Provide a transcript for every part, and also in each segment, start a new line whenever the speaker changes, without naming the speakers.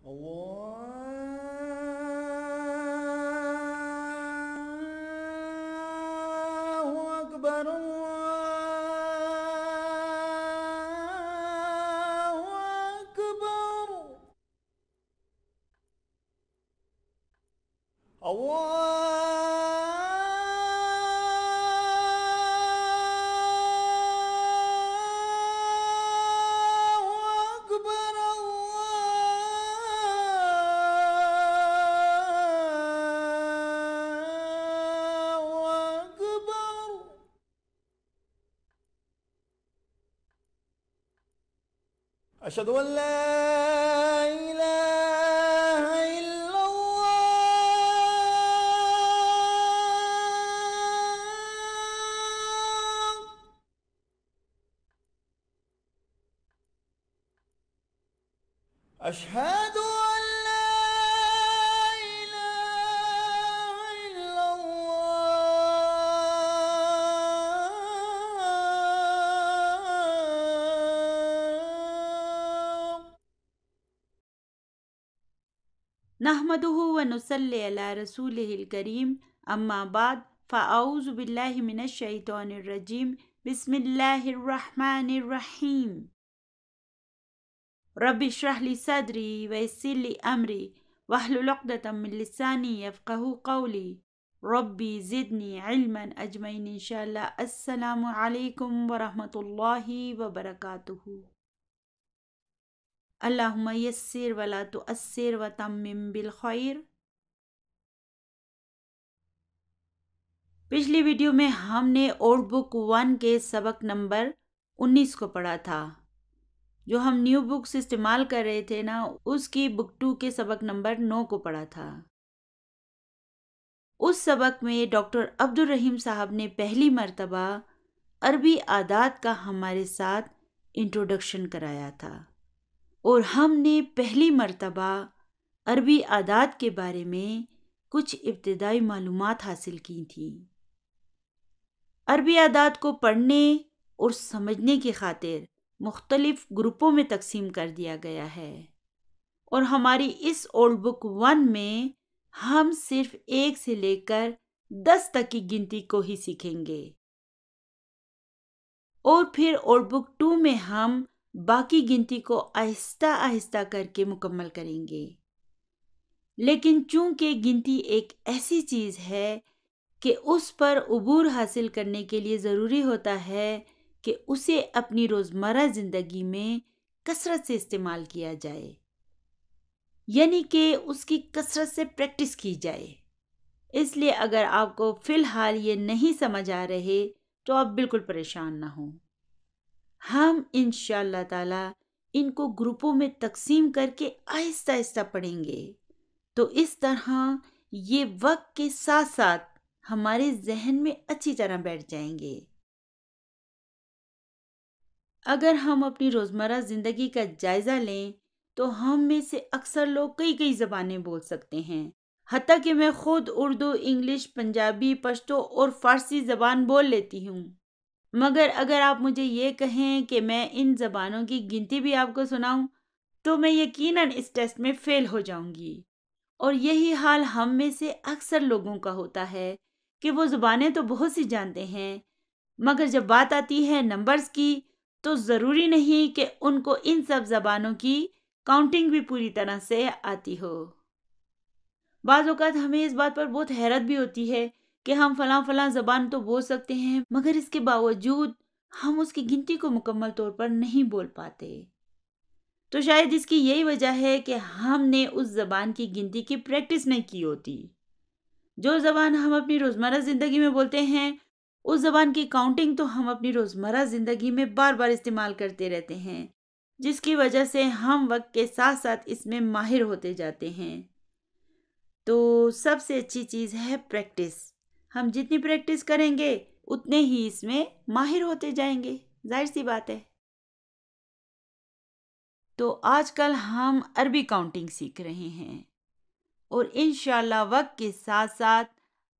الله أكبر الله أكبر الله أكبر الله أكبر أشهد أن لا إله إلا الله أشهد أن لا إله إلا الله
نحمده ونصلي على رسوله الكريم اما بعد فاعوذ بالله من الشیطان الرجیم بسم اللہ الرحمن الرحیم رب اشرح لي صدری ويسر لي امری واحلل عقدۃ من لسانی یفقهوا قولی ربی زدنی علما اجمعین انشاءاللہ۔ السلام علیکم ورحمۃ اللہ وبرکاتہ۔ اللہم یسر ولا تؤثر وتمم بالخیر۔ پچھلی ویڈیو میں ہم نے اولڈ بک 1 کے سبق نمبر 19 کو پڑھا تھا۔ جو ہم نیو بکس استعمال کر رہے تھے نا، اس کی بک 2 کے سبق نمبر 9 کو پڑھا تھا۔ اس سبق میں ڈاکٹر عبدالرحیم صاحب نے پہلی مرتبہ عربی عادات کا ہمارے ساتھ انٹروڈکشن کرایا تھا، اور ہم نے پہلی مرتبہ عربی عادات کے بارے میں کچھ ابتدائی معلومات حاصل کی تھیں۔ عربی عادات کو پڑھنے اور سمجھنے کی خاطر مختلف گروپوں میں تقسیم کر دیا گیا ہے، اور ہماری اس اولڈ بک 1 میں ہم صرف 1 سے لے کر 10 تک کی گنتی کو ہی سیکھیں گے، اور پھر اولڈ بک 2 میں ہم باقی گنتی کو آہستہ آہستہ کر کے مکمل کریں گے۔ لیکن چونکہ گنتی ایک ایسی چیز ہے کہ اس پر عبور حاصل کرنے کے لیے ضروری ہوتا ہے کہ اسے اپنی روزمرہ زندگی میں کثرت سے استعمال کیا جائے، یعنی کہ اس کی کثرت سے پریکٹس کی جائے۔ اس لیے اگر آپ کو فی الحال یہ نہیں سمجھ آ رہے تو آپ بالکل پریشان نہ ہوں، ہم انشاءاللہ تعالی ان کو گروپوں میں تقسیم کر کے آہستہ آہستہ پڑھیں گے، تو اس طرح یہ وقت کے ساتھ ساتھ ہمارے ذہن میں اچھی طرح بیٹھ جائیں گے۔ اگر ہم اپنی روزمرہ زندگی کا جائزہ لیں تو ہم میں سے اکثر لوگ کئی زبانیں بول سکتے ہیں، حتیٰ کہ میں خود اردو، انگلش، پنجابی، پشتو اور فارسی زبان بول لیتی ہوں، مگر اگر آپ مجھے یہ کہیں کہ میں ان زبانوں کی گنتی بھی آپ کو سناؤں تو میں یقیناً اس ٹیسٹ میں فیل ہو جاؤں گی۔ اور یہی حال ہم میں سے اکثر لوگوں کا ہوتا ہے کہ وہ زبانیں تو بہت سی جانتے ہیں، مگر جب بات آتی ہے نمبرز کی تو ضروری نہیں کہ ان کو ان سب زبانوں کی کاؤنٹنگ بھی پوری طرح سے آتی ہو۔ بعض اوقات ہمیں اس بات پر بہت حیرت بھی ہوتی ہے کہ ہم فلاں زبان تو بول سکتے ہیں، مگر اس کے باوجود ہم اس کی گنتی کو مکمل طور پر نہیں بول پاتے۔ تو شاید اس کی یہی وجہ ہے کہ ہم نے اس زبان کی گنتی کی پریکٹس نہیں کی ہوتی۔ جو زبان ہم اپنی روزمرہ زندگی میں بولتے ہیں، اس زبان کی کاؤنٹنگ تو ہم اپنی روزمرہ زندگی میں بار بار استعمال کرتے رہتے ہیں، جس کی وجہ سے ہم وقت کے ساتھ ساتھ اس میں ماہر ہوتے جاتے ہیں۔ تو سب سے اچھی چیز ہے پریکٹس۔ ہم جتنی پریکٹس کریں گے اتنے ہی اس میں ماہر ہوتے جائیں گے، ظاہر سی بات ہے۔ تو آج کل ہم عربی کاؤنٹنگ سیکھ رہے ہیں، اور انشاءاللہ وقت کے ساتھ ساتھ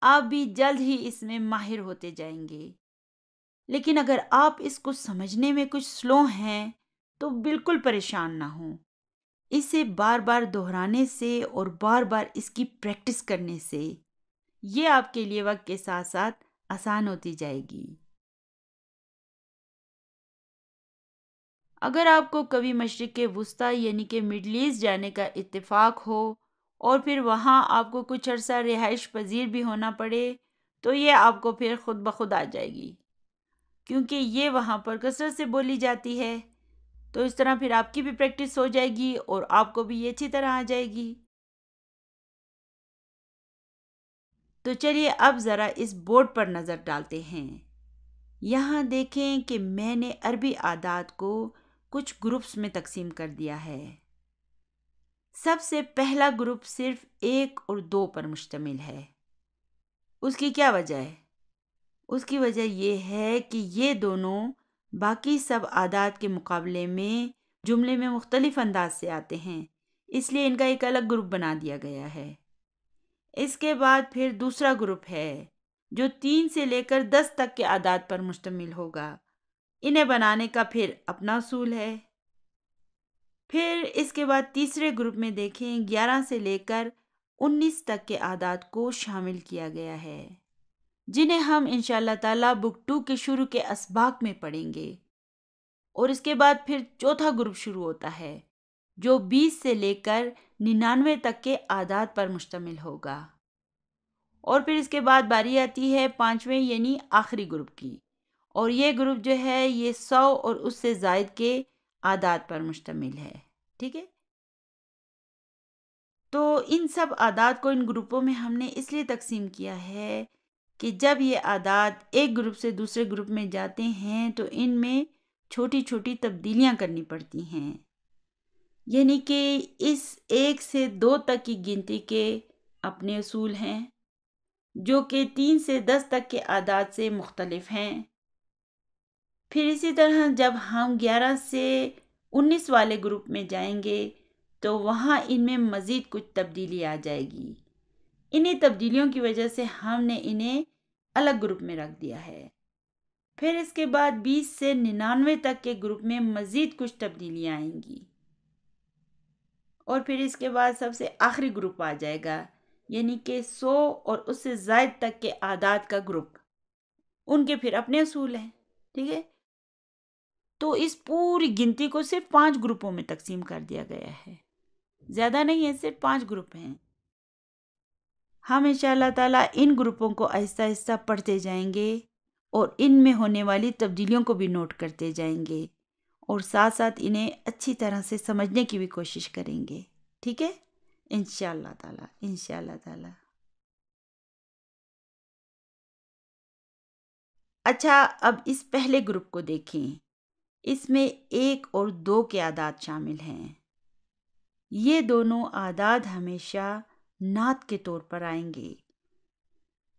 آپ بھی جلد ہی اس میں ماہر ہوتے جائیں گے۔ لیکن اگر آپ اس کو سمجھنے میں کچھ سلو ہیں تو بالکل پریشان نہ ہوں، اسے بار بار دہرانے سے اور بار بار اس کی پریکٹس کرنے سے یہ آپ کے لیے وقت کے ساتھ ساتھ آسان ہوتی جائے گی۔ اگر آپ کو کبھی مشرق وسطیٰ یعنی کہ مڈل ایسٹ جانے کا اتفاق ہو اور پھر وہاں آپ کو کچھ عرصہ رہائش پذیر بھی ہونا پڑے تو یہ آپ کو پھر خود بخود آ جائے گی، کیونکہ یہ وہاں پر کثرت سے بولی جاتی ہے۔ تو اس طرح پھر آپ کی بھی پریکٹس ہو جائے گی اور آپ کو بھی یہ اچھی طرح آ جائے گی۔ تو چلیے اب ذرا اس بورڈ پر نظر ڈالتے ہیں۔ یہاں دیکھیں کہ میں نے عربی عادات کو کچھ گروپس میں تقسیم کر دیا ہے۔ سب سے پہلا گروپ صرف 1 اور 2 پر مشتمل ہے۔ اس کی کیا وجہ ہے؟ اس کی وجہ یہ ہے کہ یہ دونوں باقی سب عادات کے مقابلے میں جملے میں مختلف انداز سے آتے ہیں، اس لیے ان کا ایک الگ گروپ بنا دیا گیا ہے۔ اس کے بعد پھر دوسرا گروپ ہے جو 3 سے لے کر 10 تک کے عادات پر مشتمل ہوگا۔ انہیں بنانے کا پھر اپنا اصول ہے۔ پھر اس کے بعد تیسرے گروپ میں دیکھیں 11 سے لے کر 19 تک کے عادات کو شامل کیا گیا ہے، جنہیں ہم انشاءاللہ تعالیٰ بک 2 کے شروع کے اسباق میں پڑھیں گے۔ اور اس کے بعد پھر چوتھا گروپ شروع ہوتا ہے جو 20 سے لے کر 99 تک کے عادات پر مشتمل ہوگا۔ اور پھر اس کے بعد باری آتی ہے 5ویں یعنی آخری گروپ کی، اور یہ گروپ جو ہے یہ 100 اور اس سے زائد کے عادات پر مشتمل ہے۔ ٹھیک ہے؟ تو ان سب عادات کو ان گروپوں میں ہم نے اس لیے تقسیم کیا ہے کہ جب یہ عادات ایک گروپ سے دوسرے گروپ میں جاتے ہیں تو ان میں چھوٹی چھوٹی تبدیلیاں کرنی پڑتی ہیں، یعنی کہ اس 1 سے 2 تک کی گنتی کے اپنے اصول ہیں جو کہ 3 سے 10 تک کے عادات سے مختلف ہیں۔ پھر اسی طرح جب ہم 11 سے 19 والے گروپ میں جائیں گے تو وہاں ان میں مزید کچھ تبدیلی آ جائے گی۔ انہی تبدیلیوں کی وجہ سے ہم نے انہیں الگ گروپ میں رکھ دیا ہے۔ پھر اس کے بعد 20 سے 99 تک کے گروپ میں مزید کچھ تبدیلیاں آئیں گی، اور پھر اس کے بعد سب سے آخری گروپ آ جائے گا، یعنی کہ 100 اور اس سے زائد تک کے عادات کا گروپ۔ ان کے پھر اپنے اصول ہیں۔ ٹھیک ہے؟ تو اس پوری گنتی کو صرف 5 گروپوں میں تقسیم کر دیا گیا ہے، زیادہ نہیں ہے، صرف 5 گروپ ہیں۔ ہم انشاءاللہ تعالیٰ ان گروپوں کو آہستہ آہستہ پڑھتے جائیں گے اور ان میں ہونے والی تبدیلیوں کو بھی نوٹ کرتے جائیں گے اور ساتھ ساتھ انہیں اچھی طرح سے سمجھنے کی بھی کوشش کریں گے۔ ٹھیک ہے؟ انشاءاللہ تعالیٰ، انشاءاللہ تعالیٰ۔ اچھا، اب اس پہلے گروپ کو دیکھیں۔ اس میں 1 اور 2 کے عادات شامل ہیں۔ یہ دونوں عادات ہمیشہ نعت کے طور پر آئیں گے،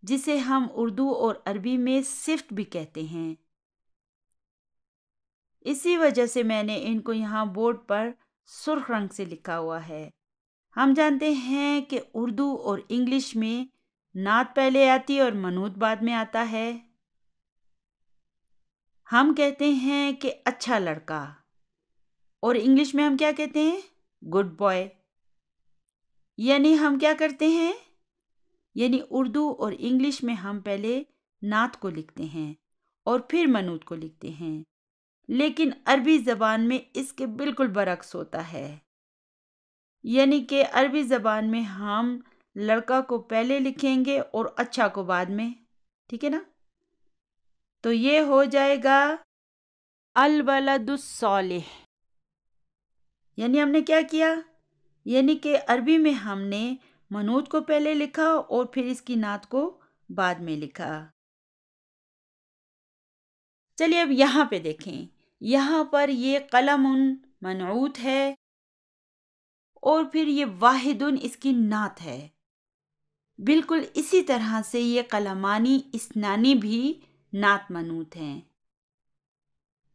جسے ہم اردو اور عربی میں صفت بھی کہتے ہیں۔ اسی وجہ سے میں نے ان کو یہاں بورڈ پر سرخ رنگ سے لکھا ہوا ہے۔ ہم جانتے ہیں کہ اردو اور انگلش میں نعت پہلے آتی اور منعوت بعد میں آتا ہے۔ ہم کہتے ہیں کہ اچھا لڑکا، اور انگلش میں ہم کیا کہتے ہیں؟ Good boy. یعنی ہم کیا کرتے ہیں؟ یعنی اردو اور انگلش میں ہم پہلے نعت کو لکھتے ہیں اور پھر منعوت کو لکھتے ہیں، لیکن عربی زبان میں اس کے بالکل برعکس ہوتا ہے۔ یعنی کہ عربی زبان میں ہم لڑکا کو پہلے لکھیں گے اور اچھا کو بعد میں۔ ٹھیک ہے نا؟ تو یہ ہو جائے گا الولد الصالح۔ یعنی ہم نے کیا کیا؟ یعنی کہ عربی میں ہم نے منعوت کو پہلے لکھا اور پھر اس کی نعت کو بعد میں لکھا۔ چلیے اب یہاں پہ دیکھیں، یہاں پر یہ قلم منعوت ہے اور پھر یہ واحد اس کی نعت ہے۔ بالکل اسی طرح سے یہ قلمانی اسنانی بھی نعت منعوت ہیں۔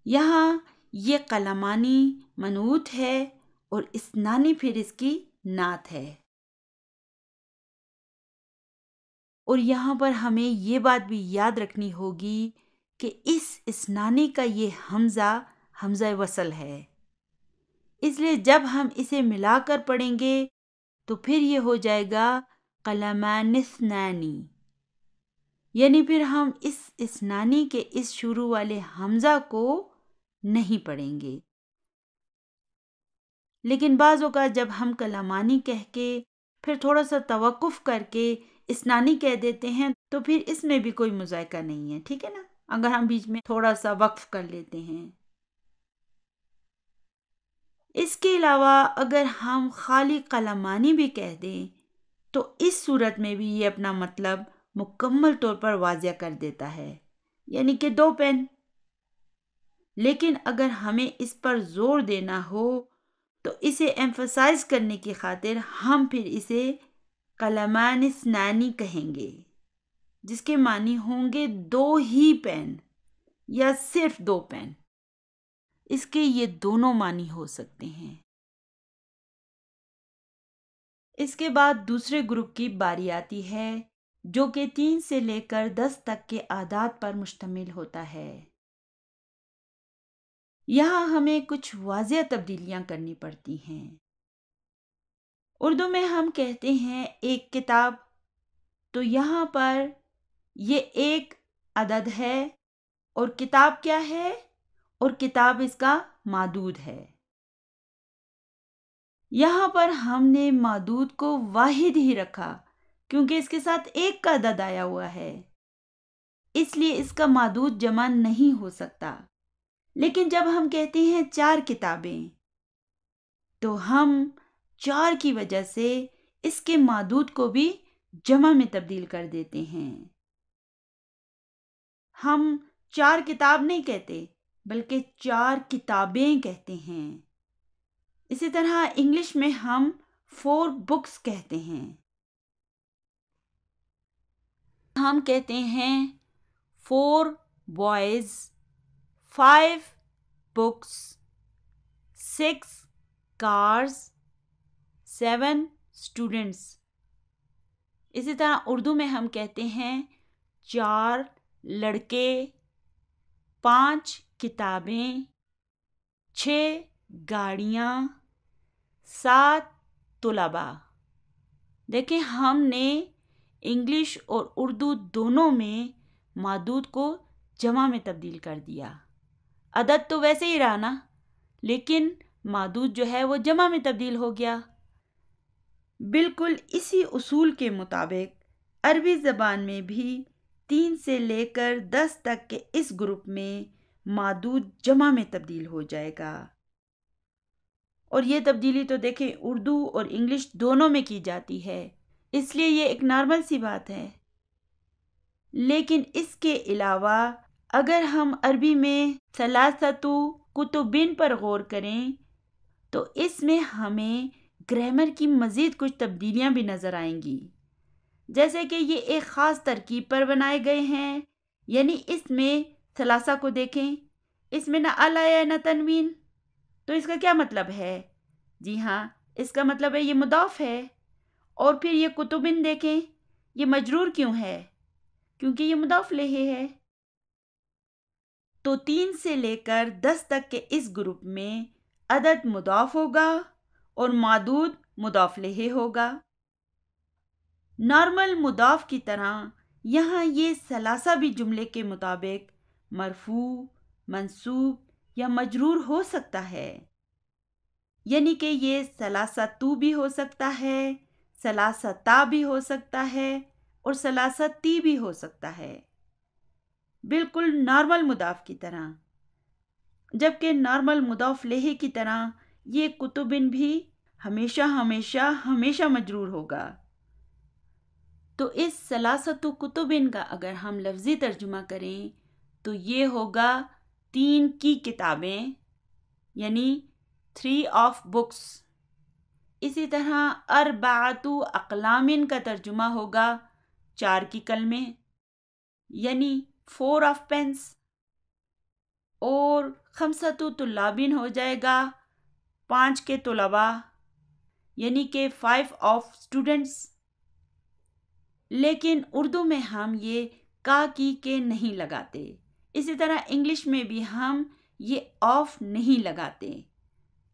یہاں یہ قلمانی منعوت ہے اور اسنانی پھر اس کی نعت ہے۔ اور یہاں پر ہمیں یہ بات بھی یاد رکھنی ہوگی کہ اس اسنانی کا یہ حمزہ وصل ہے، اس لیے جب ہم اسے ملا کر پڑھیں گے تو پھر یہ ہو جائے گا قلمان اثنانی، یعنی پھر ہم اس اسنانی کے اس شروع والے حمزہ کو نہیں پڑھیں گے۔ لیکن بعض اوقات جب ہم کلامانی کہہ کے پھر تھوڑا سا توقف کر کے اسنانی کہہ دیتے ہیں تو پھر اس میں بھی کوئی مذائقہ نہیں ہے، ٹھیک ہے نا، اگر ہم بیچ میں تھوڑا سا وقف کر لیتے ہیں۔ اس کے علاوہ اگر ہم خالی قلمانی بھی کہہ دیں تو اس صورت میں بھی یہ اپنا مطلب مکمل طور پر واضح کر دیتا ہے، یعنی کہ 2 پین۔ لیکن اگر ہمیں اس پر زور دینا ہو تو اسے ایمفسائز کرنے کی خاطر ہم پھر اسے قلمان اثنانی کہیں گے، جس کے معنی ہوں گے 2 ہی پین یا صرف 2 پین۔ اس کے یہ دونوں معنی ہو سکتے ہیں۔ اس کے بعد دوسرے گروپ کی باری آتی ہے جو کہ 3 سے لے کر 10 تک کے اعداد پر مشتمل ہوتا ہے۔ یہاں ہمیں کچھ واضح تبدیلیاں کرنی پڑتی ہیں۔ اردو میں ہم کہتے ہیں ایک کتاب، تو یہاں پر یہ ایک عدد ہے اور کتاب کیا ہے؟ اور کتاب اس کا معدود ہے۔ یہاں پر ہم نے معدود کو واحد ہی رکھا کیونکہ اس کے ساتھ ایک کا عدد آیا ہوا ہے، اس لیے اس کا معدود جمع نہیں ہو سکتا۔ لیکن جب ہم کہتے ہیں 4 کتابیں تو ہم 4 کی وجہ سے اس کے معدود کو بھی جمع میں تبدیل کر دیتے ہیں۔ ہم 4 کتاب نہیں کہتے بلکہ 4 کتابیں کہتے ہیں۔ اسی طرح انگلش میں ہم 4 بکس کہتے ہیں۔ ہم کہتے ہیں 4 boys 5 books 6 cars 7 students۔ اسی طرح اردو میں ہم کہتے ہیں 4 لڑکے 5 کتابیں 6 گاڑیاں 7 طلباء۔ دیکھیں ہم نے انگلش اور اردو دونوں میں معدود کو جمع میں تبدیل کر دیا۔ عدد تو ویسے ہی رہا نا، لیکن معدود جو ہے وہ جمع میں تبدیل ہو گیا۔ بالکل اسی اصول کے مطابق عربی زبان میں بھی 3 سے لے کر 10 تک کے اس گروپ میں معدود جمع میں تبدیل ہو جائے گا۔ اور یہ تبدیلی تو دیکھیں اردو اور انگلش دونوں میں کی جاتی ہے، اس لیے یہ ایک نارمل سی بات ہے۔ لیکن اس کے علاوہ اگر ہم عربی میں ثلاثۃ کتبین پر غور کریں تو اس میں ہمیں گرامر کی مزید کچھ تبدیلیاں بھی نظر آئیں گی، جیسے کہ یہ ایک خاص ترکیب پر بنائے گئے ہیں۔ یعنی اس میں ثلاثہ کو دیکھیں، اس میں نہ ال ہے نہ تنوین، تو اس کا کیا مطلب ہے؟ جی ہاں، اس کا مطلب ہے یہ مضاف ہے۔ اور پھر یہ کتبن دیکھیں، یہ مجرور کیوں ہے؟ کیونکہ یہ مضاف الیہ ہے۔ تو 3 سے لے کر 10 تک کے اس گروپ میں عدد مضاف ہوگا اور معدود مضاف الیہ ہوگا۔ نارمل مضاف کی طرح یہاں یہ ثلاثہ بھی جملے کے مطابق مرفوع، منصوب یا مجرور ہو سکتا ہے، یعنی کہ یہ ثلاثۃ بھی ہو سکتا ہے، ثلاثتا بھی ہو سکتا ہے اور ثلاثتی بھی ہو سکتا ہے، بالکل نارمل مضاف کی طرح۔ جبکہ نارمل مضاف الیہ کی طرح یہ کتبن بھی ہمیشہ ہمیشہ ہمیشہ مجرور ہوگا۔ تو اس ثلاثۃ کتبن کا اگر ہم لفظی ترجمہ کریں تو یہ ہوگا 3 کی کتابیں، یعنی 3 آف بکس۔ اسی طرح 4 اقلام کا ترجمہ ہوگا 4 کی قلمیں، یعنی 4 آف پینس۔ اور 5 طلاب ہو جائے گا 5 کے طلباء، یعنی کہ 5 آف اسٹوڈنٹس۔ لیکن اردو میں ہم یہ کا کی کے نہیں لگاتے، اسی طرح انگلش میں بھی ہم یہ آف نہیں لگاتے،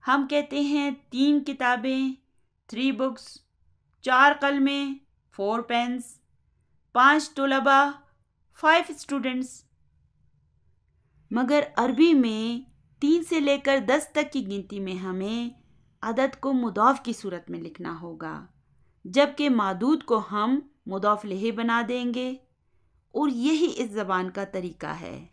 ہم کہتے ہیں 3 کتابیں 3 بکس، 4 قلمیں 4 پینس، 5 طلباء 5 اسٹوڈنٹس۔ مگر عربی میں 3 سے لے کر 10 تک کی گنتی میں ہمیں عدد کو مضاف کی صورت میں لکھنا ہوگا، جبکہ معدود کو ہم مضاف الیہ بنا دیں گے، اور یہی اس زبان کا طریقہ ہے۔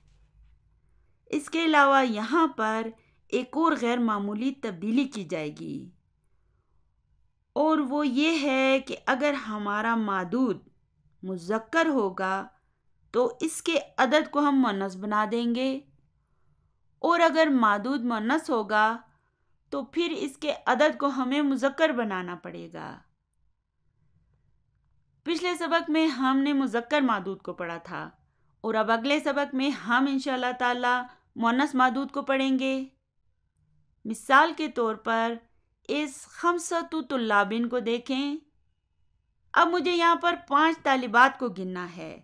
اس کے علاوہ یہاں پر ایک اور غیر معمولی تبدیلی کی جائے گی، اور وہ یہ ہے کہ اگر ہمارا معدود مذکر ہوگا تو اس کے عدد کو ہم مؤنث بنا دیں گے، اور اگر معدود مؤنث ہوگا تو پھر اس کے عدد کو ہمیں مذکر بنانا پڑے گا۔ پچھلے سبق میں ہم نے مذکر معدود کو پڑھا تھا، اور اب اگلے سبق میں ہم انشاءاللہ تعالی مؤنث معدود کو پڑھیں گے۔ مثال کے طور پر اس 5 طلابین کو دیکھیں۔ اب مجھے یہاں پر 5 طالبات کو گننا ہے،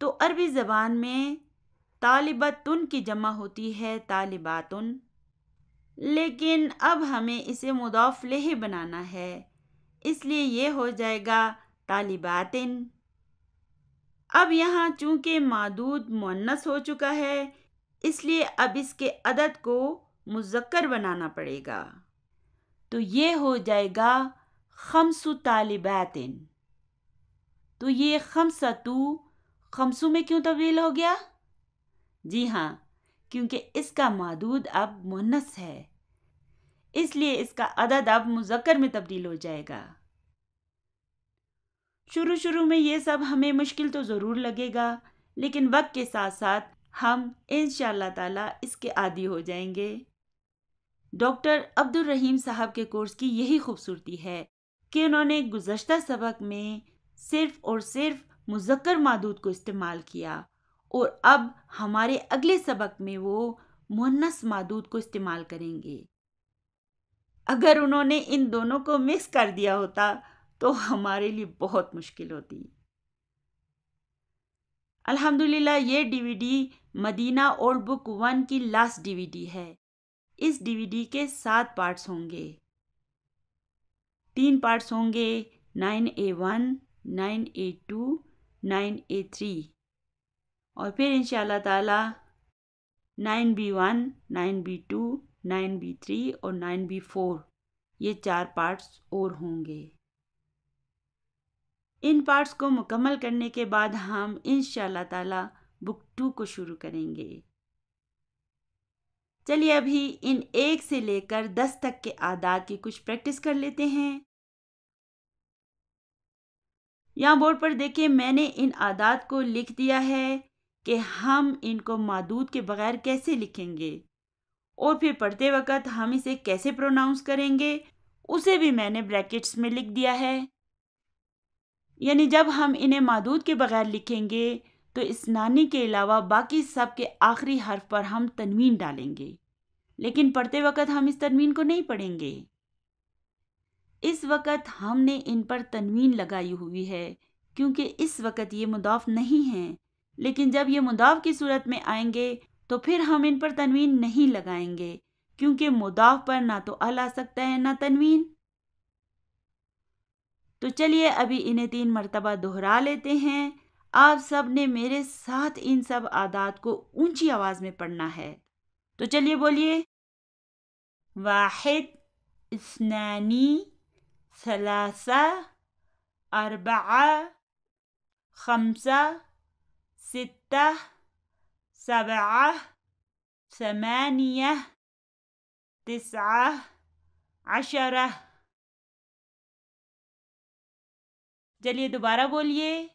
تو عربی زبان میں طالبتن کی جمع ہوتی ہے طالباتن، لیکن اب ہمیں اسے مضاف الیہ بنانا ہے، اس لیے یہ ہو جائے گا طالباتن۔ اب یہاں چونکہ معدود مؤنث ہو چکا ہے، اس لیے اب اس کے عدد کو مذکر بنانا پڑے گا، تو یہ ہو جائے گا 5 طالبات۔ تو یہ 5 میں کیوں تبدیل ہو گیا؟ جی ہاں، کیونکہ اس کا معدود اب مؤنث ہے، اس لیے اس کا عدد اب مذکر میں تبدیل ہو جائے گا۔ شروع میں یہ سب ہمیں مشکل تو ضرور لگے گا، لیکن وقت کے ساتھ ساتھ ہم انشاءاللہ تعالی اس کے عادی ہو جائیں گے۔ ڈاکٹر عبد الرحیم صاحب کے کورس کی یہی خوبصورتی ہے کہ انہوں نے گزشتہ سبق میں صرف اور صرف مذکر معدود کو استعمال کیا، اور اب ہمارے اگلے سبق میں وہ مؤنث معدود کو استعمال کریں گے۔ اگر انہوں نے ان دونوں کو مکس کر دیا ہوتا تو ہمارے لیے بہت مشکل ہوتی۔ الحمدللہ یہ DVD مدینہ اولڈ بک 1 کی لاسٹ DVD ہے۔ اس DVD کے 7 پارٹس ہوں گے۔ 3 پارٹس ہوں گے 9A1، 9A2، 9A3، اور پھر انشاءاللہ تعالی 9B1، 9B2، 9B3 اور 9B4، یہ 4 پارٹس اور ہوں گے۔ ان پارٹس کو مکمل کرنے کے بعد ہم انشاءاللہ تعالی بک 2 کو شروع کریں گے۔ چلیے ابھی ان 1 سے لے کر 10 تک کے اعداد کی کچھ پریکٹس کر لیتے ہیں۔ یہاں بورڈ پر دیکھیں، میں نے ان اعداد کو لکھ دیا ہے کہ ہم ان کو معدود کے بغیر کیسے لکھیں گے، اور پھر پڑھتے وقت ہم اسے کیسے پروناؤنس کریں گے اسے بھی میں نے بریکٹس میں لکھ دیا ہے۔ یعنی جب ہم انہیں معدود کے بغیر لکھیں گے تو اسنانی کے علاوہ باقی سب کے آخری حرف پر ہم تنوین ڈالیں گے، لیکن پڑھتے وقت ہم اس تنوین کو نہیں پڑھیں گے۔ اس وقت ہم نے ان پر تنوین لگائی ہوئی ہے کیونکہ اس وقت یہ مضاف نہیں ہیں، لیکن جب یہ مضاف کی صورت میں آئیں گے تو پھر ہم ان پر تنوین نہیں لگائیں گے، کیونکہ مضاف پر نہ تو ال آ سکتا ہے نہ تنوین۔ تو چلیے ابھی انہیں 3 مرتبہ دہرا لیتے ہیں۔ آپ سب نے میرے ساتھ ان سب اعداد کو اونچی آواز میں پڑھنا ہے، تو چلیے بولیے۔ 1، 2، 3، 4، 5، 6، 7، 8، 9، 10۔ چلیے دوبارہ بولیے۔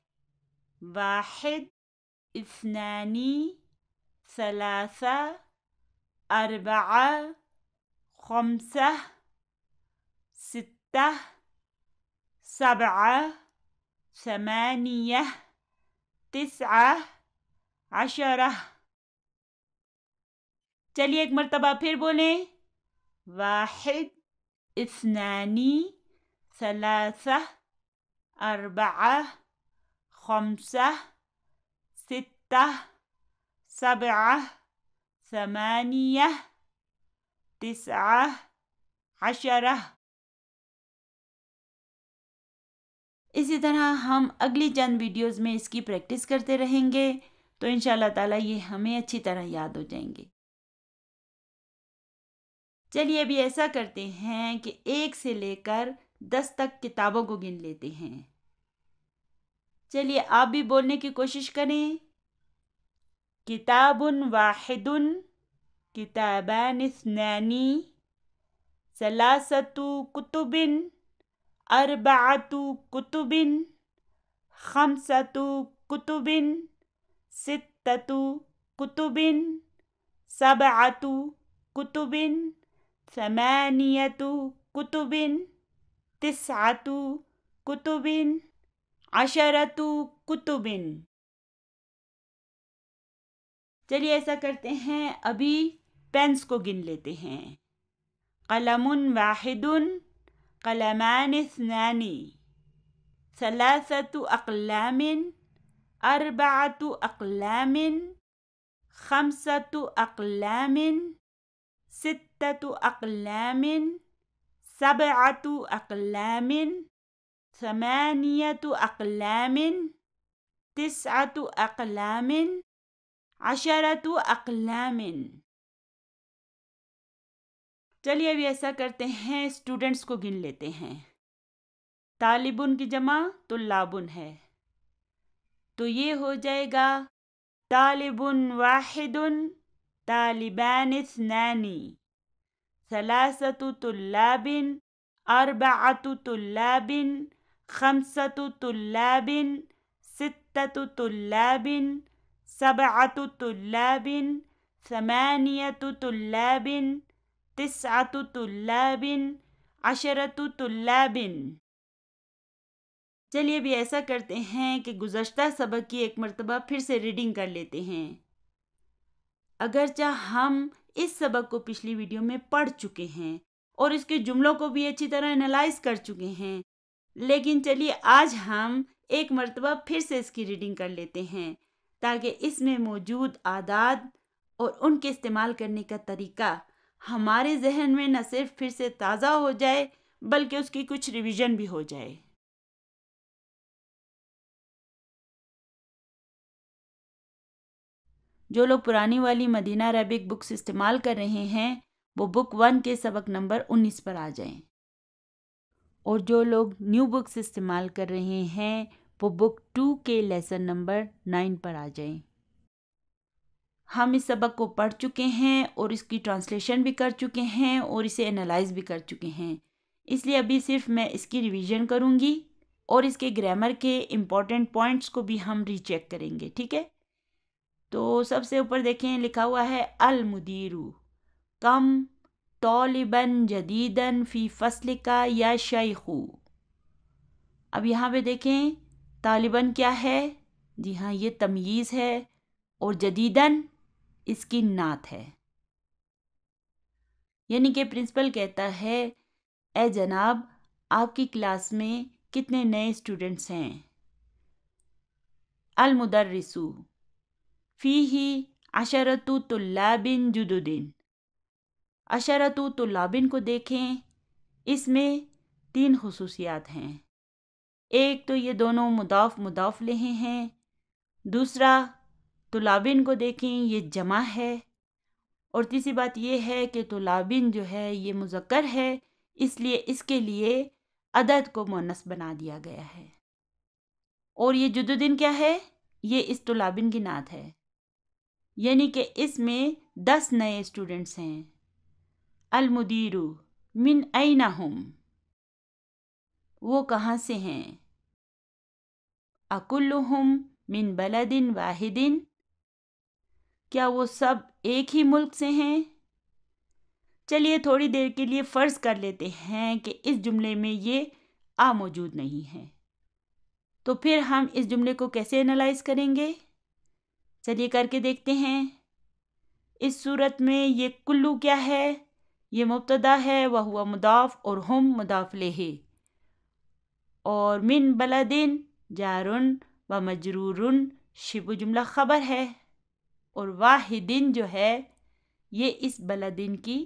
1، 2، 3، 4، 5، 6، 7، 8، 9، 10۔ چلیے ایک مرتبہ پھر بولیں۔ 1، 2، 3، 4، 5، 6، 7، 8، تسعة عشرة۔ اسی طرح ہم اگلی چند ویڈیوز میں اس کی پریکٹس کرتے رہیں گے تو انشاءاللہ تعالیٰ یہ ہمیں اچھی طرح یاد ہو جائیں گے۔ چلیے ابھی ایسا کرتے ہیں کہ 1 سے لے کر 10 تک کتابوں کو گن لیتے ہیں۔ چلیے آپ بھی بولنے کی کوشش کریں۔ کتاب واحد، کتابان اثنان، ثلاثة کتب، 4 کتب، 5 کتب، 6 کتب، 7 کتب، 8 کتب، 9 کتب، 10 کتب۔ چلیے ایسا کرتے ہیں، ابھی پینس کو گن لیتے ہیں۔ قلم واحد، قلمان اثنان، 3 اقلام، 4 اقلام، 5 اقلام، 6 اقلام، 7 اقلام، 8 اقلام، 9 اقلام، 10 اقلام۔ چلیے ابھی ایسا کرتے ہیں، اسٹوڈنٹس کو گن لیتے ہیں۔ طالبن کی جمع طلابن ہے، تو یہ ہو جائے گا طالبن واحد، طالبان اثنان، 3 طلاب، 4 طلاب، 5 طلاب، 6 طلاب، 7 طلاب، 8 طلاب، 9 طلاب، 10 طلاب۔ چلیے بھی ایسا کرتے ہیں کہ گزشتہ سبق کی ایک مرتبہ پھر سے ریڈنگ کر لیتے ہیں۔ اگرچہ ہم اس سبق کو پچھلی ویڈیو میں پڑھ چکے ہیں اور اس کے جملوں کو بھی اچھی طرح انالائز کر چکے ہیں، لیکن چلیے آج ہم ایک مرتبہ پھر سے اس کی ریڈنگ کر لیتے ہیں تاکہ اس میں موجود اعداد اور ان کے استعمال کرنے کا طریقہ ہمارے ذہن میں نہ صرف پھر سے تازہ ہو جائے بلکہ اس کی کچھ ریویژن بھی ہو جائے۔ جو لوگ پرانی والی مدینہ عربک بکس استعمال کر رہے ہیں وہ بک 1 کے سبق نمبر 19 پر آ جائیں، اور جو لوگ نیو بکس استعمال کر رہے ہیں وہ بک 2 کے لیسن نمبر 9 پر آ جائیں۔ ہم اس سبق کو پڑھ چکے ہیں اور اس کی ٹرانسلیشن بھی کر چکے ہیں اور اسے انالائز بھی کر چکے ہیں، اس لیے ابھی صرف میں اس کی ریویژن کروں گی اور اس کے گرامر کے امپورٹنٹ پوائنٹس کو بھی ہم ری چیک کریں گے، ٹھیک ہے؟ تو سب سے اوپر دیکھیں لکھا ہوا ہے المدیر کم طالبا جدیدا فی فصل کا یا شیخ۔ اب یہاں پہ دیکھیں طالباً کیا ہے؟ جی ہاں یہ تمییز ہے، اور جدیداً اس کی نعت ہے، یعنی کہ پرنسپل کہتا ہے اے جناب آپ کی کلاس میں کتنے نئے اسٹوڈنٹس ہیں؟ المدرس فیہ 10 طلاب جدد۔ 10 طلاب کو دیکھیں، اس میں 3 خصوصیات ہیں۔ ایک تو یہ دونوں مضاف مضاف لے ہیں، دوسرا طلابین کو دیکھیں یہ جمع ہے، اور تیسری بات یہ ہے کہ طلابین جو ہے یہ مذکر ہے، اس لیے اس کے لیے عدد کو مؤنث بنا دیا گیا ہے۔ اور یہ جددن کیا ہے؟ یہ اس طلابین کی نعت ہے، یعنی کہ اس میں 10 نئے اسٹوڈنٹس ہیں۔ المدیر من این ہم، وہ کہاں سے ہیں؟ اکلہم من بلد واحد، کیا وہ سب ایک ہی ملک سے ہیں؟ چلیے تھوڑی دیر کے لیے فرض کر لیتے ہیں کہ اس جملے میں یہ موجود نہیں ہے، تو پھر ہم اس جملے کو کیسے انالائز کریں گے؟ چلیے کر کے دیکھتے ہیں۔ اس صورت میں یہ کلو کیا ہے؟ یہ مبتدا ہے وہو مضاف اور ہم مضاف الیہ، اور من بلدن جار و مجرور شبہ جملہ خبر ہے، اور واحدن جو ہے یہ اس بلدن کی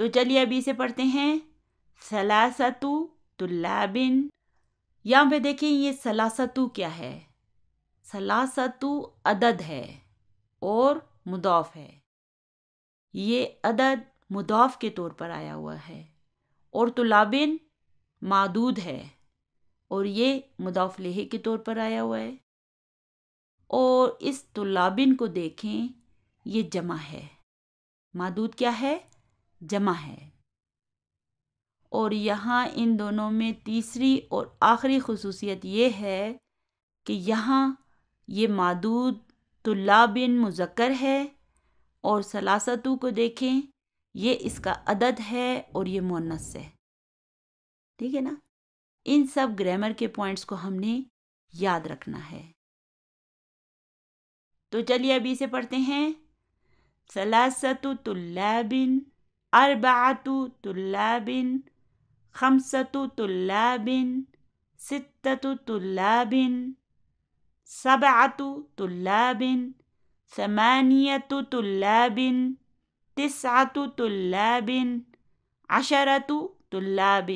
تو چلیے ابھی اسے پڑھتے ہیں. ثلاثتو طلابن. یہاں پہ دیکھیں یہ ثلاثتو کیا ہے؟ ثلاثتو عدد ہے اور مضاف ہے. یہ عدد مضاف کے طور پر آیا ہوا ہے اور طلابن معدود ہے اور یہ مضاف الیہ کے طور پر آیا ہوا ہے. اور اس طلابن کو دیکھیں یہ جمع ہے. معدود کیا ہے؟ جمع ہے. اور یہاں ان دونوں میں تیسری اور آخری خصوصیت یہ ہے کہ یہاں یہ معدود طلابن مذکر ہے اور ثلاثتو کو دیکھیں یہ اس کا عدد ہے اور یہ مؤنث ہے. ٹھیک ہے نا؟ ان سب گرامر کے پوائنٹس کو ہم نے یاد رکھنا ہے. تو چلیے ابھی اسے پڑھتے ہیں. ثلاثت طلاب، اربعۃ طلاب، خمسۃ طلاب، ستۃ طلاب، سبعۃ طلاب، ثمانیۃ طلاب، تسعۃ طلاب، عشرۃ طلاب.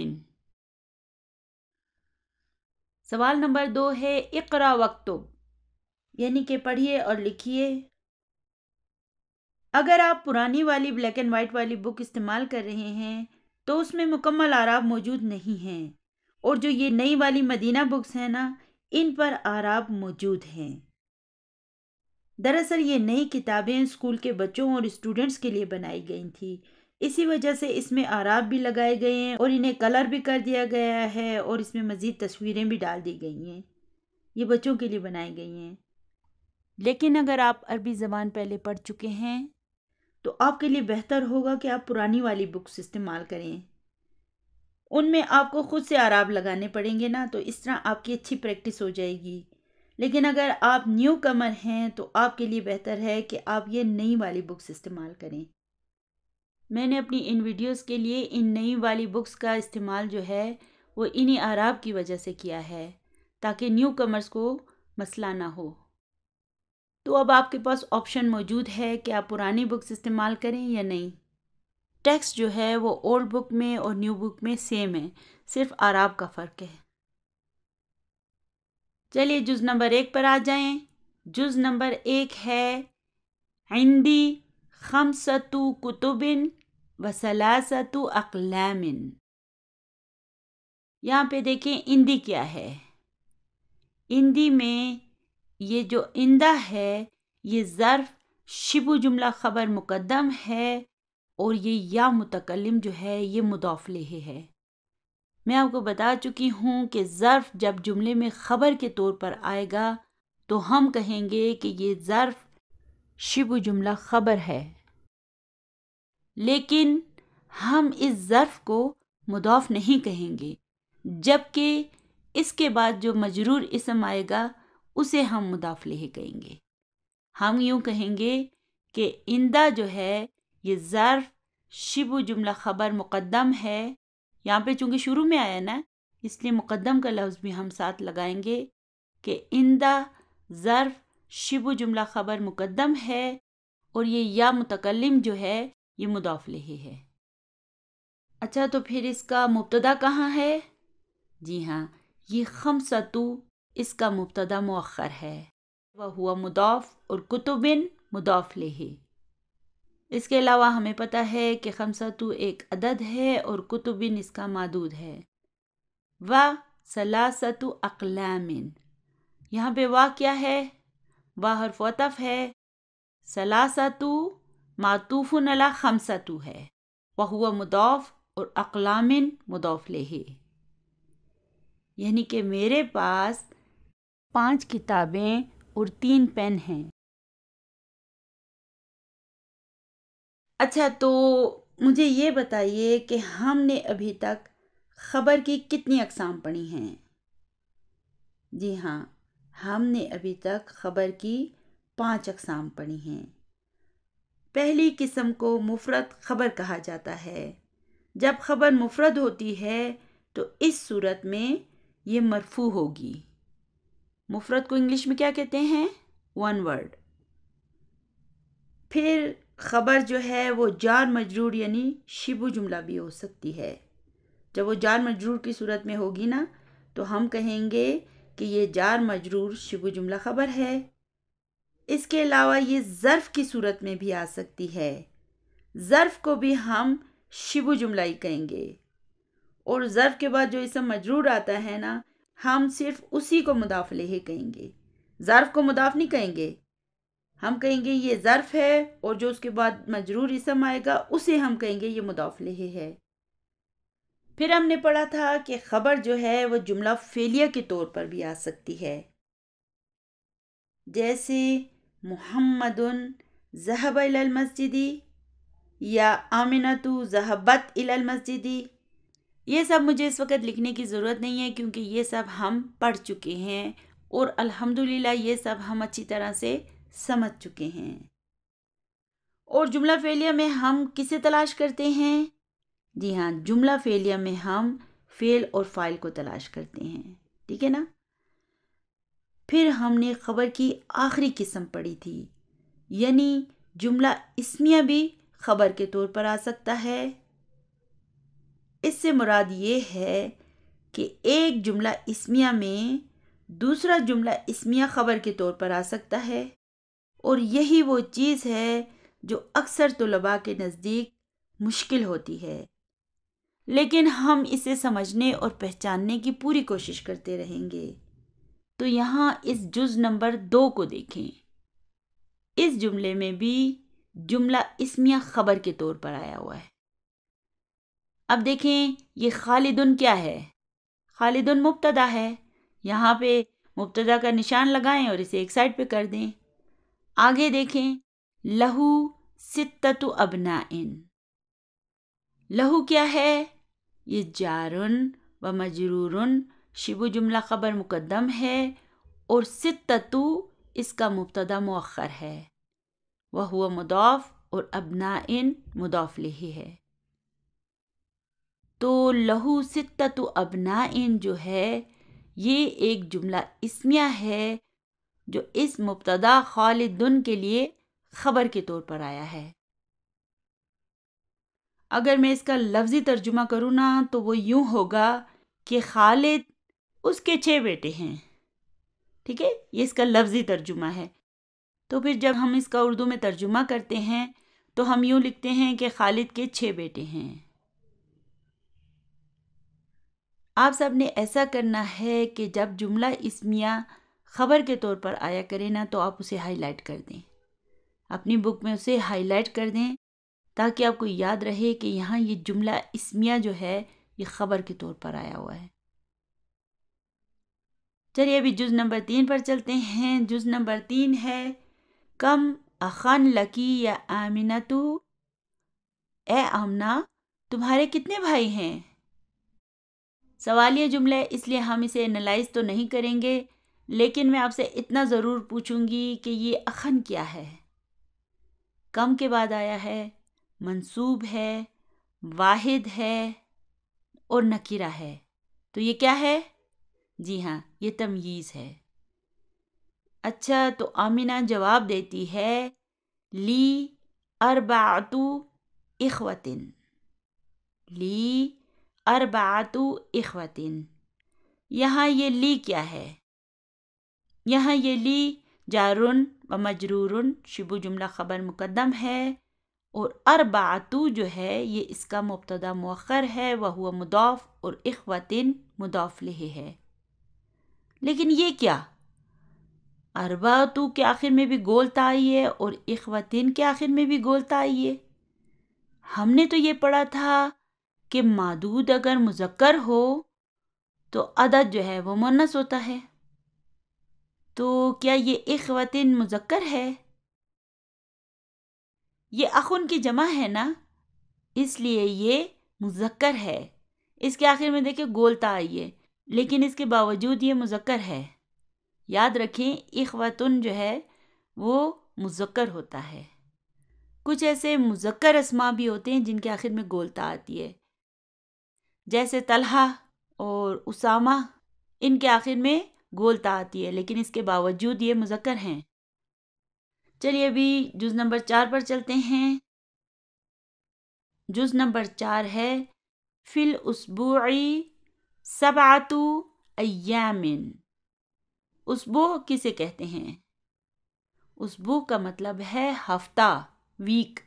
سوال نمبر 2 ہے اقرا وکتب، یعنی کہ پڑھیے اور لکھیے. اگر آپ پرانی والی بلیک اینڈ وائٹ والی بک استعمال کر رہے ہیں تو اس میں مکمل اعراب موجود نہیں ہیں، اور جو یہ نئی والی مدینہ بکس ہیں نا ان پر اعراب موجود ہیں. دراصل یہ نئی کتابیں اسکول کے بچوں اور اسٹوڈنٹس کے لیے بنائی گئی تھی، اسی وجہ سے اس میں اعراب بھی لگائے گئے ہیں اور انہیں کلر بھی کر دیا گیا ہے اور اس میں مزید تصویریں بھی ڈال دی گئی ہیں. یہ بچوں کے لیے بنائی گئی ہیں. لیکن اگر آپ عربی زبان پہلے پڑھ چکے ہیں تو آپ کے لیے بہتر ہوگا کہ آپ پرانی والی بکس استعمال کریں. ان میں آپ کو خود سے اعراب لگانے پڑیں گے نا، تو اس طرح آپ کی اچھی پریکٹس ہو جائے گی. لیکن اگر آپ نیو کمر ہیں تو آپ کے لیے بہتر ہے کہ آپ یہ نئی والی بکس استعمال کریں. میں نے اپنی ان ویڈیوز کے لیے ان نئی والی بکس کا استعمال جو ہے وہ انہی اعراب کی وجہ سے کیا ہے تاکہ نیو کمرز کو مسئلہ نہ ہو. تو اب آپ کے پاس آپشن موجود ہے کہ آپ پرانی بکس استعمال کریں یا نہیں. ٹیکسٹ جو ہے وہ اولڈ بک میں اور نیو بک میں سیم ہے، صرف اعراب کا فرق ہے. چلیے جز نمبر 1 پر آ جائیں. جز نمبر 1 ہے عندی خمسۃ کتب و ثلاثۃ اقلام. یہاں پہ دیکھیں اندی کیا ہے. اندی میں یہ جو اندہ ہے یہ ظرف شبہ جملہ خبر مقدم ہے اور یہ یا متکلم جو ہے یہ مضاف الیہ ہے. میں آپ کو بتا چکی ہوں کہ ظرف جب جملے میں خبر کے طور پر آئے گا تو ہم کہیں گے کہ یہ ظرف شبہ جملہ خبر ہے، لیکن ہم اس ظرف کو مضاف نہیں کہیں گے، جبکہ اس کے بعد جو مجرور اسم آئے گا اسے ہم مضاف الیہ کہیں گے. ہم یوں کہیں گے کہ اندہ جو ہے یہ ظرف شبہ جملہ خبر مقدم ہے. یہاں پہ چونکہ شروع میں آیا نا اس لیے مقدم کا لفظ بھی ہم ساتھ لگائیں گے کہ اندہ ظرف شبہ جملہ خبر مقدم ہے اور یہ یا متکلم جو ہے یہ مضاف الیہ ہے. اچھا تو پھر اس کا مبتدا کہاں ہے؟ جی ہاں، یہ خمسۃ اس کا مبتدا مؤخر ہے، وہو مضاف اور کتبن مضاف الیہ. اس کے علاوہ ہمیں پتہ ہے کہ خمسۃ ایک عدد ہے اور کتبن اس کا معدود ہے. و ثلاثۃ اقلام، یہاں پہ وا کیا ہے؟ وا حرف عطف ہے. ثلاثۃ معطوف علی خمسۃ ہے، وہو مضاف اور اقلام مضاف الیہ. یعنی کہ میرے پاس 5 کتابیں اور 3 پین ہیں. اچھا تو مجھے یہ بتائیے کہ ہم نے ابھی تک خبر کی کتنی اقسام پڑھی ہیں؟ جی ہاں، ہم نے ابھی تک خبر کی 5 اقسام پڑھی ہیں. پہلی قسم کو مفرد خبر کہا جاتا ہے. جب خبر مفرد ہوتی ہے تو اس صورت میں یہ مرفوع ہوگی. مفرد کو انگلش میں کیا کہتے ہیں؟ One word. پھر خبر جو ہے وہ جار مجرور یعنی شبہ جملہ بھی ہو سکتی ہے۔ جب وہ جار مجرور کی صورت میں ہوگی نا تو ہم کہیں گے کہ یہ جار مجرور شبہ جملہ خبر ہے۔ اس کے علاوہ یہ ظرف کی صورت میں بھی آ سکتی ہے۔ ظرف کو بھی ہم شبہ جملہ ہی کہیں گے، اور ظرف کے بعد جو اسم مجرور آتا ہے نا ہم صرف اسی کو مضاف الیہ کہیں گے، ظرف کو مضاف نہیں کہیں گے۔ ہم کہیں گے یہ ظرف ہے اور جو اس کے بعد مجرور اسم آئے گا اسے ہم کہیں گے یہ مضاف الیہ ہے۔ پھر ہم نے پڑھا تھا کہ خبر جو ہے وہ جملہ فعلیہ کے طور پر بھی آ سکتی ہے، جیسے محمد ذهب الى المسجد یا آمنۃ ذهبت الى المسجد۔ یہ سب مجھے اس وقت لکھنے کی ضرورت نہیں ہے کیونکہ یہ سب ہم پڑھ چکے ہیں اور الحمدللہ یہ سب ہم اچھی طرح سے سمجھ چکے ہیں۔ اور جملہ فعلیہ میں ہم کسے تلاش کرتے ہیں؟ جی ہاں، جملہ فعلیہ میں ہم فعل اور فاعل کو تلاش کرتے ہیں، ٹھیک ہے نا؟ پھر ہم نے خبر کی آخری قسم پڑھی تھی، یعنی جملہ اسمیہ بھی خبر کے طور پر آ سکتا ہے۔ اس سے مراد یہ ہے کہ ایک جملہ اسمیہ میں دوسرا جملہ اسمیہ خبر کے طور پر آ سکتا ہے، اور یہی وہ چیز ہے جو اکثر طلباء کے نزدیک مشکل ہوتی ہے، لیکن ہم اسے سمجھنے اور پہچاننے کی پوری کوشش کرتے رہیں گے۔ تو یہاں اس جز نمبر 2 کو دیکھیں، اس جملے میں بھی جملہ اسمیہ خبر کے طور پر آیا ہوا ہے۔ اب دیکھیں یہ خالدن کیا ہے؟ خالدن مبتدا ہے، یہاں پہ مبتدا کا نشان لگائیں اور اسے ایک سائڈ پہ کر دیں۔ آگے دیکھیں لہو ستۃ ابناء، لہو کیا ہے؟ یہ جارن و مجرورن شبہ جملہ خبر مقدم ہے، اور ستۃ اس کا مبتدا مؤخر ہے، وہو مضاف اور ابناء مضاف الیہ ہے۔ تو لہو ستۃ ابناء جو ہے یہ ایک جملہ اسمیہ ہے جو اس مبتدا خالدن کے لیے خبر کے طور پر آیا ہے۔ اگر میں اس کا لفظی ترجمہ کروں نا تو وہ یوں ہوگا کہ خالد اس کے 6 بیٹے ہیں، ٹھیک ہے، یہ اس کا لفظی ترجمہ ہے۔ تو پھر جب ہم اس کا اردو میں ترجمہ کرتے ہیں تو ہم یوں لکھتے ہیں کہ خالد کے 6 بیٹے ہیں۔ آپ سب نے ایسا کرنا ہے کہ جب جملہ اسمیہ خبر کے طور پر آیا کرے نا تو آپ اسے ہائی لائٹ کر دیں، اپنی بک میں اسے ہائی لائٹ کر دیں تاکہ آپ کو یاد رہے کہ یہاں یہ جملہ اسمیہ جو ہے یہ خبر کے طور پر آیا ہوا ہے۔ چلیے ابھی جز نمبر 3 پر چلتے ہیں۔ جز نمبر 3 ہے کم اخن لکی یا آمنتو، اے آمنہ تمہارے کتنے بھائی ہیں؟ سوالیہ جملہ ہے اس لیے ہم اسے انالائز تو نہیں کریں گے، لیکن میں آپ سے اتنا ضرور پوچھوں گی کہ یہ اخن کیا ہے؟ کم کے بعد آیا ہے، منصوب ہے، واحد ہے اور نکرہ ہے، تو یہ کیا ہے؟ جی ہاں یہ تمییز ہے۔ اچھا تو آمنہ جواب دیتی ہے لی اربعۃ اخوۃ، لی اربعۃ اخوۃ۔ یہاں یہ لی کیا ہے؟ یہاں یہ لی جارن و مجرورن شبہ جملہ خبر مقدم ہے، اور اربعۃ جو ہے یہ اس کا مبتدا مؤخر ہے، وہو مضاف اور اخوۃ مضاف الیہ ہے۔ لیکن یہ کیا؟ اربعۃ کے آخر میں بھی گول تا آئی ہے اور اخوۃ کے آخر میں بھی گول تا آئی ہے۔ ہم نے تو یہ پڑھا تھا کہ معدود اگر مذکر ہو تو عدد جو ہے وہ مؤنث ہوتا ہے، تو کیا یہ اخوۃ مذکر ہے؟ یہ اخن کی جمع ہے نا، اس لیے یہ مذکر ہے۔ اس کے آخر میں دیکھیں گول تا آئی ہے، لیکن اس کے باوجود یہ مذکر ہے۔ یاد رکھیں اخوتن جو ہے وہ مذکر ہوتا ہے۔ کچھ ایسے مذکر اسماء بھی ہوتے ہیں جن کے آخر میں گول تا آتی ہے، جیسے طلحہ اور اسامہ، ان کے آخر میں گول تا آتی ہے لیکن اس کے باوجود یہ مذکر ہیں۔ چلیے ابھی جز نمبر 4 پر چلتے ہیں. جز نمبر 4 ہے فی الاسبوعی 7 ایام. اسبوع کسے کہتے ہیں؟ اسبوع کا مطلب ہے ہفتہ، ویک.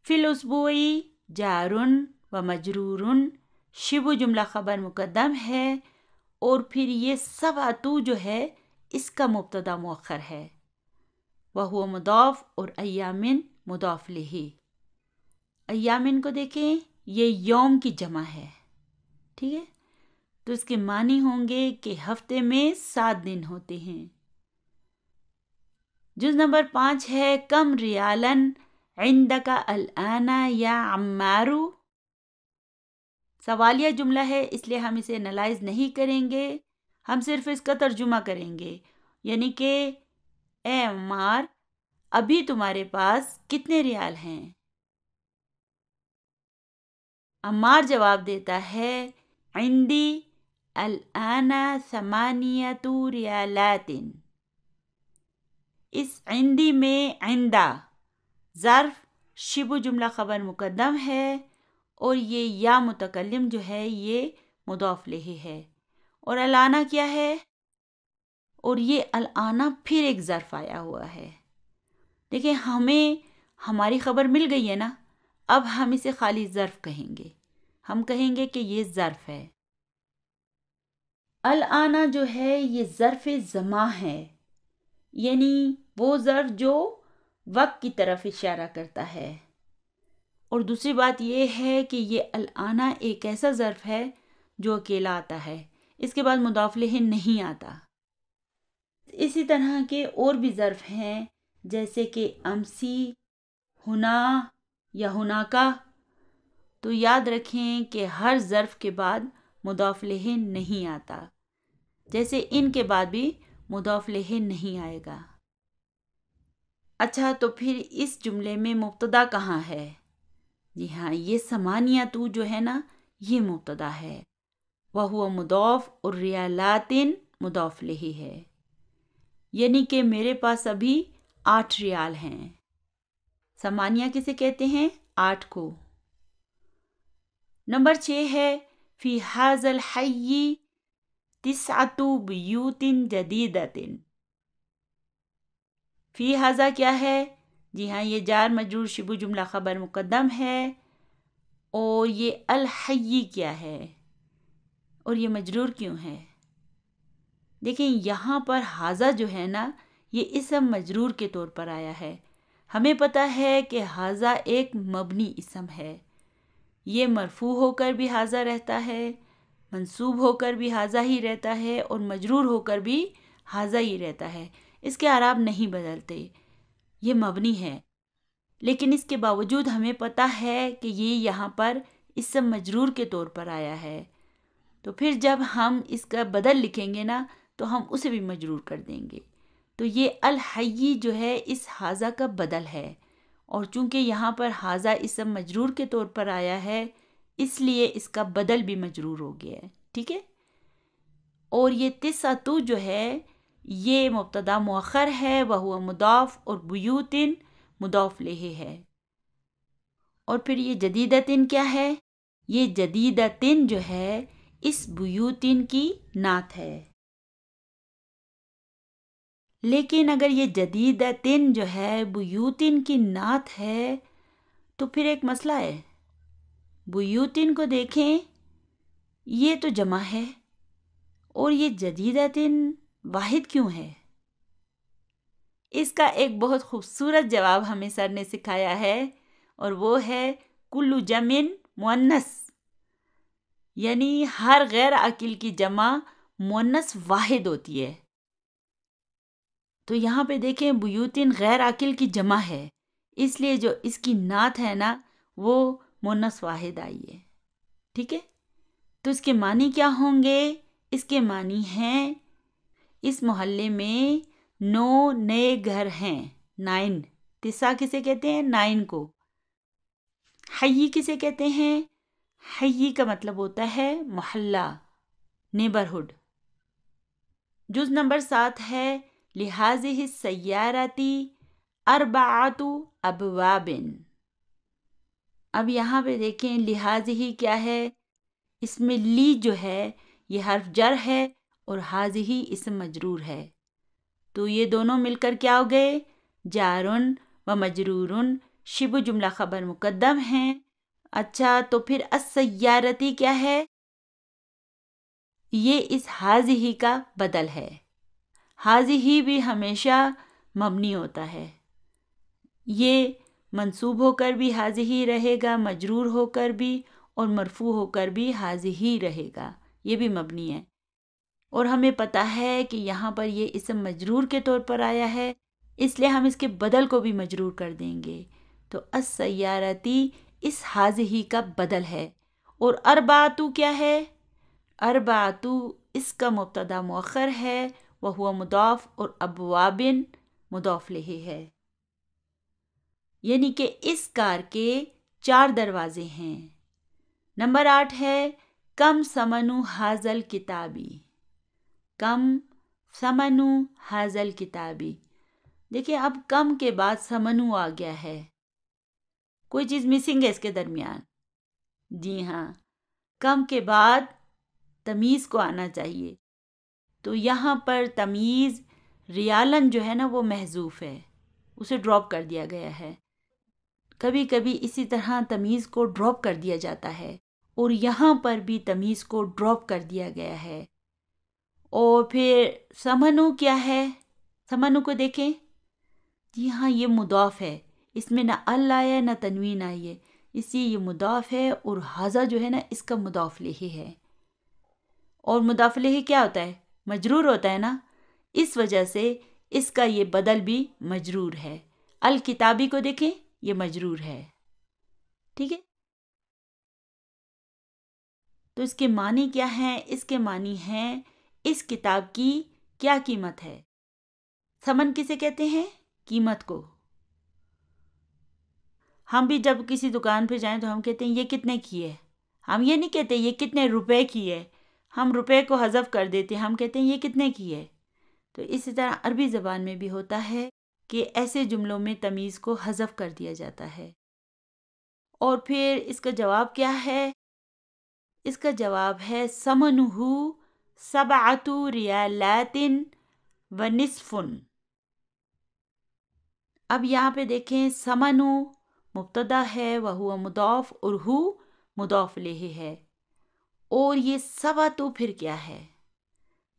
فی الاسبوعی جار و مجرور، شبہ جملہ خبر مقدم ہے، اور پھر یہ 7 جو ہے اس کا مبتدا مؤخر ہے، وہو مضاف اور ایامن مضاف لہ. ایامن کو دیکھیں، یہ یوم کی جمع ہے، ٹھیک ہے؟ تو اس کے معنی ہوں گے کہ ہفتے میں 7 دن ہوتے ہیں. جز نمبر 5 ہے کم ریالن عندک الآن یا عمارو. سوالیہ جملہ ہے، اس لیے ہم اسے انالائز نہیں کریں گے، ہم صرف اس کا ترجمہ کریں گے. یعنی کہ اے عمار، ابھی تمہارے پاس کتنے ریال ہیں؟ عمار جواب دیتا ہے عندی الآن 8 ریالات. اس عندی میں عندہ ظرف شبہ جملہ خبر مقدم ہے، اور یہ یا متکلم جو ہے یہ مضاف لہ ہے. اور الآن کیا ہے؟ اور یہ الآن پھر ایک ظرف آیا ہوا ہے. دیکھیں، ہمیں ہماری خبر مل گئی ہے نا، اب ہم اسے خالی ظرف کہیں گے. ہم کہیں گے کہ یہ ظرف ہے. الآن جو ہے یہ ظرف زمان ہے، یعنی وہ ظرف جو وقت کی طرف اشارہ کرتا ہے. اور دوسری بات یہ ہے کہ یہ الآن ایک ایسا ظرف ہے جو اکیلا آتا ہے، اس کے بعد مضاف لہ نہیں آتا. اسی طرح کے اور بھی ظرف ہیں، جیسے کہ امسی، ہنا یا ہناکا. تو یاد رکھیں کہ ہر ظرف کے بعد مضاف لہ نہیں آتا، جیسے ان کے بعد بھی مضاف لہ نہیں آئے گا. اچھا، تو پھر اس جملے میں مبتدا کہاں ہے؟ جی ہاں، یہ 8 جو ہے نا، یہ مبتدا ہے، وہو مضاف اور ریالات مضاف لہ ہے. یعنی کہ میرے پاس ابھی 8 ریال ہیں. 8 کسے کہتے ہیں؟ 8 کو. نمبر 6 ہے فی ھذا الحی 9 بیوت جدیدۃ. فی ھذا کیا ہے؟ جی ہاں، یہ جار مجرور شبہ جملہ خبر مقدم ہے. اور یہ الحی کیا ہے؟ اور یہ مجرور کیوں ہے؟ دیکھیں، یہاں پر ھذا جو ہے نا، یہ اسم مجرور کے طور پر آیا ہے. ہمیں پتہ ہے کہ ھذا ایک مبنی اسم ہے، یہ مرفوع ہو کر بھی ھذا رہتا ہے، منصوب ہو کر بھی ھذا ہی رہتا ہے، اور مجرور ہو کر بھی ھذا ہی رہتا ہے. اس کے اعراب نہیں بدلتے، یہ مبنی ہے. لیکن اس کے باوجود ہمیں پتہ ہے کہ یہ یہاں پر اسم مجرور کے طور پر آیا ہے. تو پھر جب ہم اس کا بدل لکھیں گے نا، تو ہم اسے بھی مجرور کر دیں گے. تو یہ الحی جو ہے اس ھذا کا بدل ہے، اور چونکہ یہاں پر ھذا اسم مجرور کے طور پر آیا ہے، اس لیے اس کا بدل بھی مجرور ہو گیا ہے. ٹھیک ہے؟ اور یہ 9 جو ہے یہ مبتدا مؤخر ہے، وہو مضاف اور بیوت مضاف لہ ہے. اور پھر یہ جدیدتن کیا ہے؟ یہ جدیدتن جو ہے اس بیوتن کی نعت ہے. لیکن اگر یہ جدیدتن جو ہے بیوتن کی نعت ہے تو پھر ایک مسئلہ ہے. بیوتن کو دیکھیں، یہ تو جمع ہے، اور یہ جدیدتن واحد کیوں ہے؟ اس کا ایک بہت خوبصورت جواب ہمیں سر نے سکھایا ہے، اور وہ ہے کل جمع مؤنث، یعنی ہر غیر عاقل کی جمع مؤنث واحد ہوتی ہے. تو یہاں پہ دیکھیں، بیوتن غیر عاقل کی جمع ہے، اس لیے جو اس کی نعت ہے نا وہ مؤنث واحد آئی ہے. ٹھیک ہے؟ تو اس کے معنی کیا ہوں گے؟ اس کے معنی ہیں اس محلے میں 9 نئے گھر ہیں. 9 9 کسے کہتے ہیں؟ 9 کو. حی کسے کہتے ہیں؟ حی کا مطلب ہوتا ہے محلہ، نیبرہڈ. جز نمبر 7 ہے لِهَذِهِ السَّيَّارَةِ أَرْبَعَةُ أَبْوَابٍ۔ اب یہاں پہ دیکھیں لِهَذِهِ کیا ہے، اس میں لی جو ہے یہ حرف جر ہے اور حاضی اسم مجرور ہے، تو یہ دونوں مل کر کیا ہو گئے، جارن و مجرورن، شبہ جملہ خبر مقدم ہیں۔ اچھا تو پھر السیارتی کیا ہے، یہ اس حاضی کا بدل ہے۔ حاضی بھی ہمیشہ مبنی ہوتا ہے، یہ منصوب ہو کر بھی حاضی رہے گا، مجرور ہو کر بھی اور مرفوع ہو کر بھی حاضی رہے گا، یہ بھی مبنی ہے۔ اور ہمیں پتہ ہے کہ یہاں پر یہ اسم مجرور کے طور پر آیا ہے، اس لیے ہم اس کے بدل کو بھی مجرور کر دیں گے، تو السیارتی اس حاضی کا بدل ہے۔ اور اربعتو کیا ہے، اربعتو اس کا مبتدا مؤخر ہے، وہو مضاف، اور ابوابن مضاف الیہ ہے، یعنی کہ اس کار کے 4 دروازے ہیں۔ نمبر 8 ہے کم ثمنو حاضل کتابی، کم ثمنو حاضل کتابی۔ دیکھیں اب کم کے بعد ثمنو آ گیا ہے، کوئی چیز مسنگ ہے اس کے درمیان، جی ہاں، کم کے بعد تمیز کو آنا چاہیے، تو یہاں پر تمیز ریالن جو ہے نا وہ محذوف ہے، اسے ڈراپ کر دیا گیا ہے۔ کبھی کبھی اسی طرح تمیز کو ڈراپ کر دیا جاتا ہے، اور یہاں پر بھی تمیز کو ڈراپ کر دیا گیا ہے۔ اور پھر ثمنو کیا ہے، ثمنو کو دیکھیں، جی ہاں یہ مضاف ہے، اس میں نہ ال آیا نہ تنوین آئی ہے، اسی یہ مضاف ہے، اور حاضہ جو ہے نا اس کا مضاف الیہ ہے، اور مضاف الیہ کیا ہوتا ہے، مجرور ہوتا ہے نا، اس وجہ سے اس کا یہ بدل بھی مجرور ہے۔ الکتابی کو دیکھیں یہ مجرور ہے، ٹھیک ہے، تو اس کے معنی کیا ہیں، اس کے معنی ہیں اس کتاب کی کیا قیمت ہے۔ ثمن کسے کہتے ہیں، قیمت کو۔ ہم بھی جب کسی دکان پہ جائیں تو ہم کہتے ہیں یہ کتنے کی ہے، ہم یہ نہیں کہتے یہ کتنے روپے کی ہے، ہم روپے کو حذف کر دیتے ہیں، ہم کہتے ہیں یہ کتنے کی ہے۔ تو اسی طرح عربی زبان میں بھی ہوتا ہے کہ ایسے جملوں میں تمیز کو حذف کر دیا جاتا ہے۔ اور پھر اس کا جواب کیا ہے، اس کا جواب ہے ثمنہ 7 ریالات و نصف۔ اب یہاں پہ دیکھیں ثمنو مبتدا ہے، وہو مضاف، اور ہو مضاف الیہ ہے، اور یہ 7 پھر کیا ہے،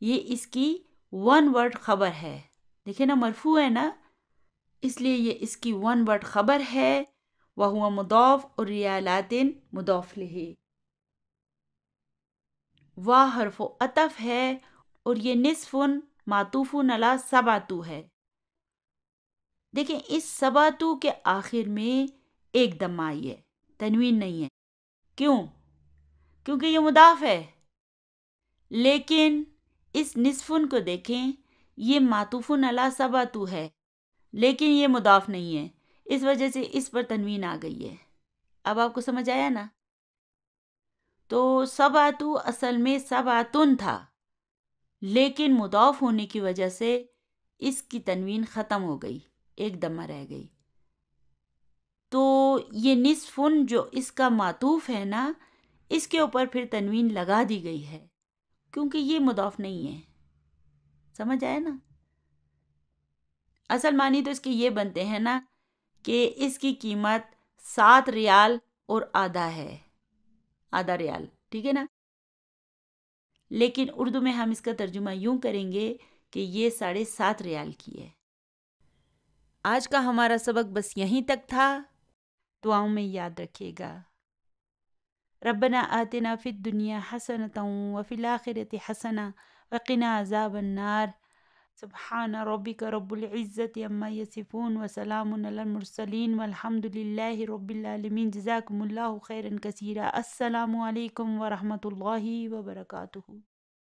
یہ اس کی 1 ورڈ خبر ہے، دیکھیں نا مرفوع ہے نا، اس لیے یہ اس کی 1 ورڈ خبر ہے، وہو مضاف، اور ریالات مضاف الیہ، وا حرف عطف ہے، اور یہ نصف معطوف علی 7 ہے۔ دیکھیں اس 7 کے آخر میں ایک ضمہ آئی ہے، تنوین نہیں ہے، کیوں؟ کیونکہ یہ مضاف ہے، لیکن اس نصفن کو دیکھیں یہ معطوف علی 7 ہے، لیکن یہ مضاف نہیں ہے، اس وجہ سے اس پر تنوین آ گئی ہے۔ اب آپ کو سمجھ آیا نا؟ تو 7 اصل میں 7 تھا، لیکن مضاف ہونے کی وجہ سے اس کی تنوین ختم ہو گئی، ایک ضمہ رہ گئی، تو یہ نصفن جو اس کا معطوف ہے نا، اس کے اوپر پھر تنوین لگا دی گئی ہے، کیونکہ یہ مضاف نہیں ہے۔ سمجھ آیا نا؟ اصل معنی تو اس کے یہ بنتے ہیں نا کہ اس کی قیمت 7 ریال اور آدھا ہے، آدھا ریال، ٹھیک ہے نا؟ لیکن اردو میں ہم اس کا ترجمہ یوں کریں گے کہ یہ 7.5 ریال کی ہے۔ آج کا ہمارا سبق بس یہیں تک تھا، دعاؤں میں یاد رکھیے گا۔ ربنا آتنا فی الدنیا حسنۃ وفی الآخرۃ حسنۃ وقنا عذاب النار۔ سبحان ربک رب العزت عما یصفون وسلام علی المرسلین والحمد للہ رب العالمین۔ جزاکم اللہ خیرا کثیرا۔ السلام علیکم ورحمۃ اللہ وبرکاتہ۔